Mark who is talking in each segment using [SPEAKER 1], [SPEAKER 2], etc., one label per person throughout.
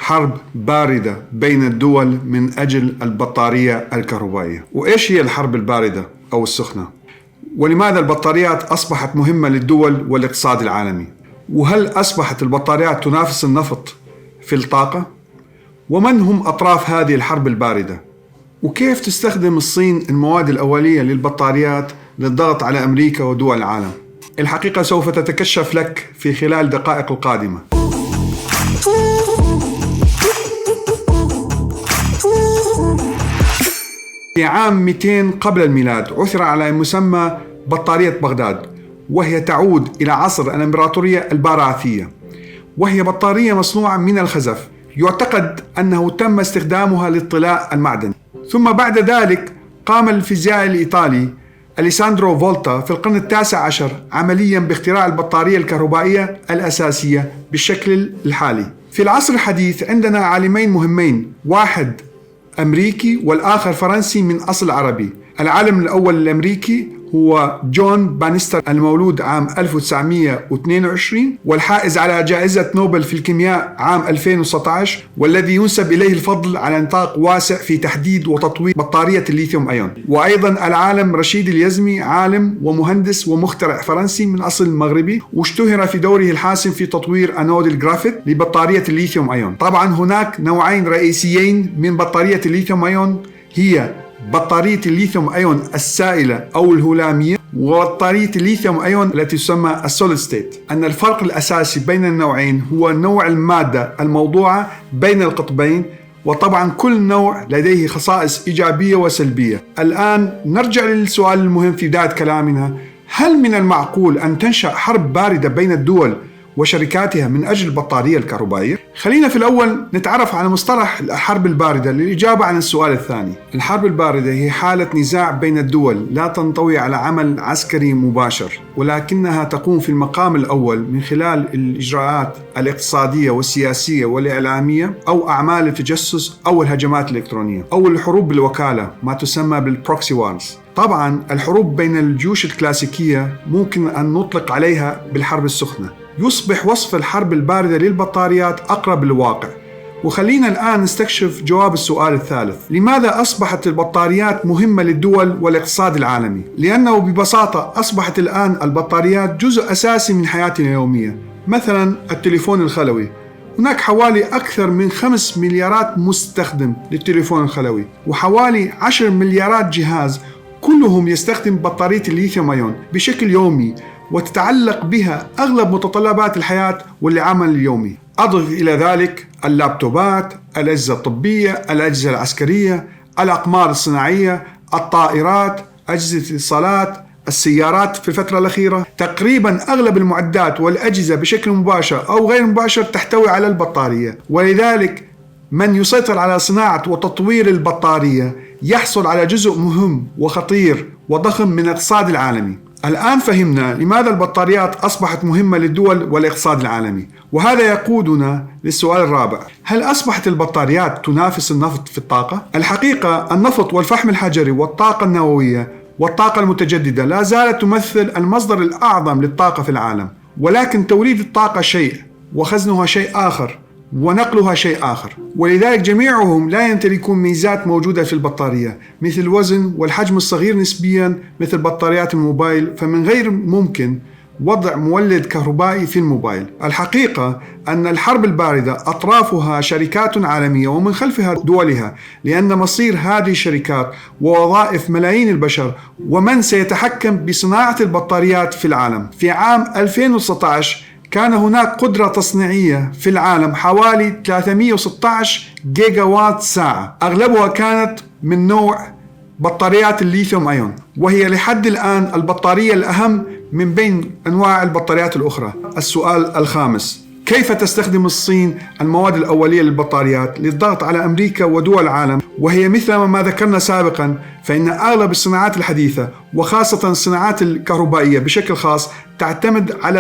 [SPEAKER 1] حرب باردة بين الدول من أجل البطارية الكهربائية. وإيش هي الحرب الباردة أو السخنة؟ ولماذا البطاريات أصبحت مهمة للدول والاقتصاد العالمي؟ وهل أصبحت البطاريات تنافس النفط في الطاقة؟ ومن هم أطراف هذه الحرب الباردة؟ وكيف تستخدم الصين المواد الأولية للبطاريات للضغط على أمريكا ودول العالم؟ الحقيقة سوف تتكشف لك في خلال الدقائق القادمة. في عام 200 قبل الميلاد عثر على مسمى بطارية بغداد، وهي تعود إلى عصر الإمبراطورية الباراثية، وهي بطارية مصنوعة من الخزف. يعتقد أنه تم استخدامها للطلاء المعدني. ثم بعد ذلك قام الفيزيائي الإيطالي أليساندرو فولتا في القرن التاسع عشر عمليا باختراع البطارية الكهربائية الأساسية بالشكل الحالي. في العصر الحديث عندنا عالمين مهمين، واحد أمريكي والآخر فرنسي من أصل عربي. العالم الأول الأمريكي هو جون بانستر المولود عام 1922 والحائز على جائزة نوبل في الكيمياء عام 2019، والذي ينسب إليه الفضل على نطاق واسع في تحديد وتطوير بطارية الليثيوم أيون. وأيضا العالم رشيد اليزمي، عالم ومهندس ومخترع فرنسي من أصل مغربي، واشتهر في دوره الحاسم في تطوير أنود الجرافيت لبطارية الليثيوم أيون. طبعا هناك نوعين رئيسيين من بطارية الليثيوم أيون، هي بطارية الليثيوم أيون السائلة أو الهلامية، وبطارية الليثيوم أيون التي تسمى السوليد ستيت. أن الفرق الأساسي بين النوعين هو نوع المادة الموضوعة بين القطبين، وطبعا كل نوع لديه خصائص إيجابية وسلبية. الآن نرجع للسؤال المهم في بداية كلامنا: هل من المعقول أن تنشأ حرب باردة بين الدول وشركاتها من أجل البطارية الكهربائية؟ خلينا في الأول نتعرف على مصطلح الحرب الباردة للإجابة عن السؤال الثاني. الحرب الباردة هي حالة نزاع بين الدول لا تنطوي على عمل عسكري مباشر، ولكنها تقوم في المقام الأول من خلال الإجراءات الاقتصادية والسياسية والإعلامية، أو أعمال التجسس أو الهجمات الإلكترونية، أو الحروب بالوكالة ما تسمى بالبروكسي وارز. طبعا الحروب بين الجيوش الكلاسيكية ممكن أن نطلق عليها بالحرب السخنة. يصبح وصف الحرب الباردة للبطاريات أقرب للواقع. وخلينا الآن نستكشف جواب السؤال الثالث: لماذا أصبحت البطاريات مهمة للدول والاقتصاد العالمي؟ لأنه ببساطة أصبحت الآن البطاريات جزء أساسي من حياتنا اليومية. مثلا التليفون الخلوي، هناك حوالي أكثر من 5 مليارات مستخدم للتليفون الخلوي، وحوالي 10 مليارات جهاز كلهم يستخدم بطارية الليثيوم أيون بشكل يومي، وتتعلق بها أغلب متطلبات الحياة والعمل اليومي. أضف إلى ذلك اللابتوبات، الأجهزة الطبية، الأجهزة العسكرية، الأقمار الصناعية، الطائرات، أجهزة الاتصالات، السيارات. في الفترة الأخيرة تقريبا أغلب المعدات والأجهزة بشكل مباشر أو غير مباشر تحتوي على البطارية، ولذلك من يسيطر على صناعة وتطوير البطارية يحصل على جزء مهم وخطير وضخم من الاقتصاد العالمي. الآن فهمنا لماذا البطاريات أصبحت مهمة للدول والاقتصاد العالمي، وهذا يقودنا للسؤال الرابع: هل أصبحت البطاريات تنافس النفط في الطاقة؟ الحقيقة النفط والفحم الحجري والطاقة النووية والطاقة المتجددة لا زالت تمثل المصدر الأعظم للطاقة في العالم، ولكن توليد الطاقة شيء وخزنها شيء آخر ونقلها شيء آخر، ولذلك جميعهم لا يمتلكون ميزات موجودة في البطارية مثل الوزن والحجم الصغير نسبيا مثل بطاريات الموبايل، فمن غير ممكن وضع مولد كهربائي في الموبايل. الحقيقة أن الحرب الباردة أطرافها شركات عالمية ومن خلفها دولها، لأن مصير هذه الشركات ووظائف ملايين البشر ومن سيتحكم بصناعة البطاريات في العالم. في عام 2019 كان هناك قدرة تصنيعية في العالم حوالي 316 جيجا وات ساعة، أغلبها كانت من نوع بطاريات الليثيوم أيون، وهي لحد الآن البطارية الأهم من بين أنواع البطاريات الأخرى. السؤال الخامس: كيف تستخدم الصين المواد الأولية للبطاريات للضغط على أمريكا ودول العالم؟ وهي مثل ما ذكرنا سابقا، فإن أغلب الصناعات الحديثة وخاصة الصناعات الكهربائية بشكل خاص تعتمد على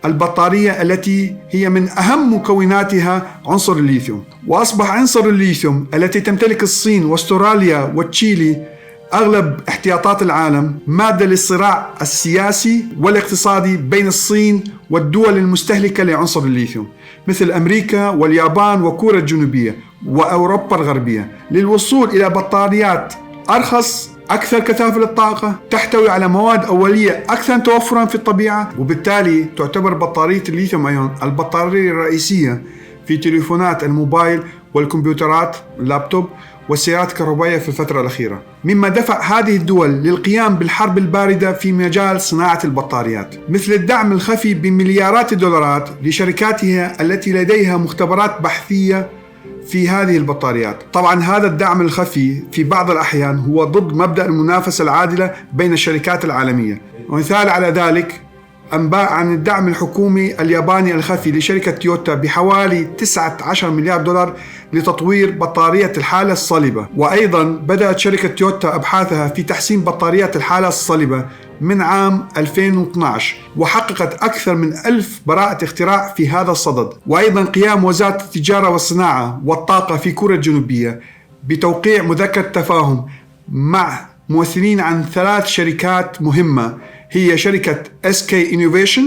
[SPEAKER 1] البطارية التي هي من أهم مكوناتها عنصر الليثيوم. وأصبح عنصر الليثيوم التي تمتلك الصين واستراليا وتشيلي أغلب احتياطات العالم مادة للصراع السياسي والاقتصادي بين الصين والدول المستهلكة لعنصر الليثيوم. مثل أمريكا واليابان وكوريا الجنوبية وأوروبا الغربية للوصول إلى بطاريات أرخص، أكثر كثافة للطاقة، تحتوي على مواد أولية أكثر توفراً في الطبيعة، وبالتالي تعتبر بطارية الليثيوم أيون البطارية الرئيسية في تليفونات الموبايل والكمبيوترات اللابتوب والسيارات الكهربائية في الفترة الأخيرة، مما دفع هذه الدول للقيام بالحرب الباردة في مجال صناعة البطاريات، مثل الدعم الخفي بمليارات الدولارات لشركاتها التي لديها مختبرات بحثية في هذه البطاريات. طبعا هذا الدعم الخفي في بعض الأحيان هو ضد مبدأ المنافسة العادلة بين الشركات العالمية، ومثال على ذلك أنباء عن الدعم الحكومي الياباني الخفي لشركة تويوتا بحوالي 19 مليار دولار لتطوير بطارية الحالة الصلبة. وأيضا بدأت شركة تويوتا أبحاثها في تحسين بطاريات الحالة الصلبة من عام 2012، وحققت أكثر من 1000 براءة اختراع في هذا الصدد. وأيضا قيام وزارة التجارة والصناعة والطاقة في كوريا الجنوبية بتوقيع مذكرة تفاهم مع ممثلين عن 3 شركات مهمة، هي شركة SK Innovation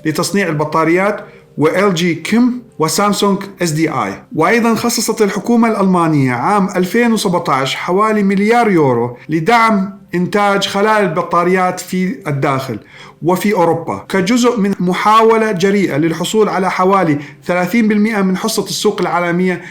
[SPEAKER 1] لتصنيع البطاريات، وLG Chem، وسامسونج SDI. وأيضا خصصت الحكومة الألمانية عام 2017 حوالي مليار يورو لدعم إنتاج خلايا البطاريات في الداخل وفي أوروبا كجزء من محاولة جريئة للحصول على حوالي 30% من حصة السوق العالمية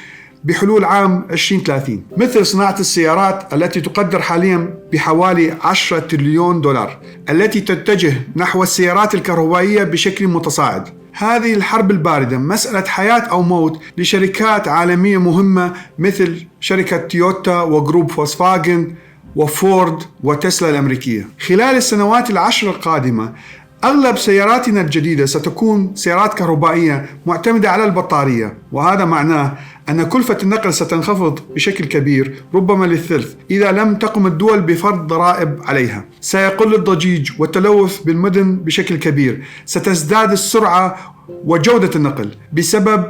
[SPEAKER 1] بحلول عام 2030، مثل صناعة السيارات التي تقدر حاليا بحوالي 10 تريليون دولار التي تتجه نحو السيارات الكهربائية بشكل متصاعد. هذه الحرب الباردة مسألة حياة أو موت لشركات عالمية مهمة مثل شركة تويوتا وجروب فولكسفاجن وفورد وتسلا الأمريكية. خلال السنوات 10 القادمة أغلب سياراتنا الجديدة ستكون سيارات كهربائية معتمدة على البطارية، وهذا معناه أن كلفة النقل ستنخفض بشكل كبير، ربما للثلث، إذا لم تقم الدول بفرض ضرائب عليها. سيقل الضجيج والتلوث بالمدن بشكل كبير، ستزداد السرعة وجودة النقل بسبب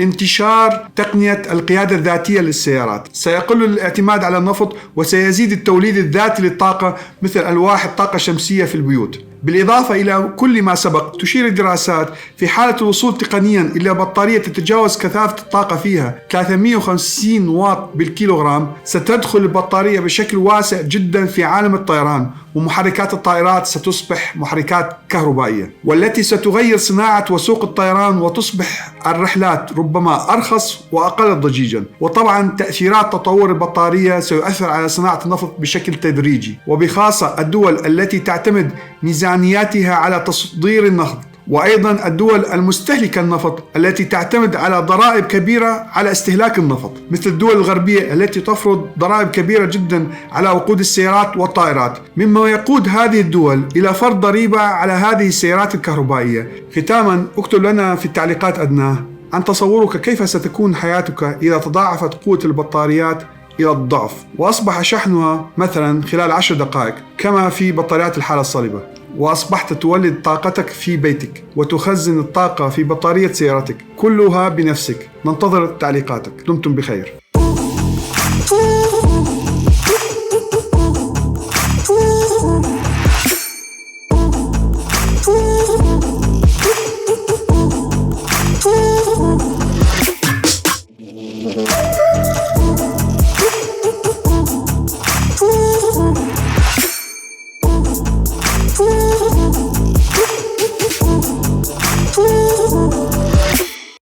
[SPEAKER 1] انتشار تقنية القيادة الذاتية للسيارات، سيقل الاعتماد على النفط، وسيزيد التوليد الذاتي للطاقة مثل ألواح الطاقة الشمسية في البيوت. بالإضافة إلى كل ما سبق، تشير الدراسات في حالة الوصول تقنيا إلى بطارية تتجاوز كثافة الطاقة فيها 350 واط بالكيلوغرام، ستدخل البطارية بشكل واسع جدا في عالم الطيران، ومحركات الطائرات ستصبح محركات كهربائية، والتي ستغير صناعة وسوق الطيران، وتصبح الرحلات ربما أرخص وأقل ضجيجا. وطبعا تأثيرات تطور البطارية سيؤثر على صناعة النفط بشكل تدريجي، وبخاصة الدول التي تعتمد ميزانياتها على تصدير النفط، وأيضا الدول المستهلكة النفط التي تعتمد على ضرائب كبيرة على استهلاك النفط، مثل الدول الغربية التي تفرض ضرائب كبيرة جدا على وقود السيارات والطائرات، مما يقود هذه الدول إلى فرض ضريبة على هذه السيارات الكهربائية. ختاما، اكتب لنا في التعليقات أدناه عن تصورك كيف ستكون حياتك إذا تضاعفت قوة البطاريات إلى الضعف، وأصبح شحنها مثلا خلال 10 دقائق كما في بطاريات الحالة الصلبة، وأصبحت تولد طاقتك في بيتك وتخزن الطاقة في بطارية سيارتك، كلها بنفسك. ننتظر تعليقاتك. دمتم بخير.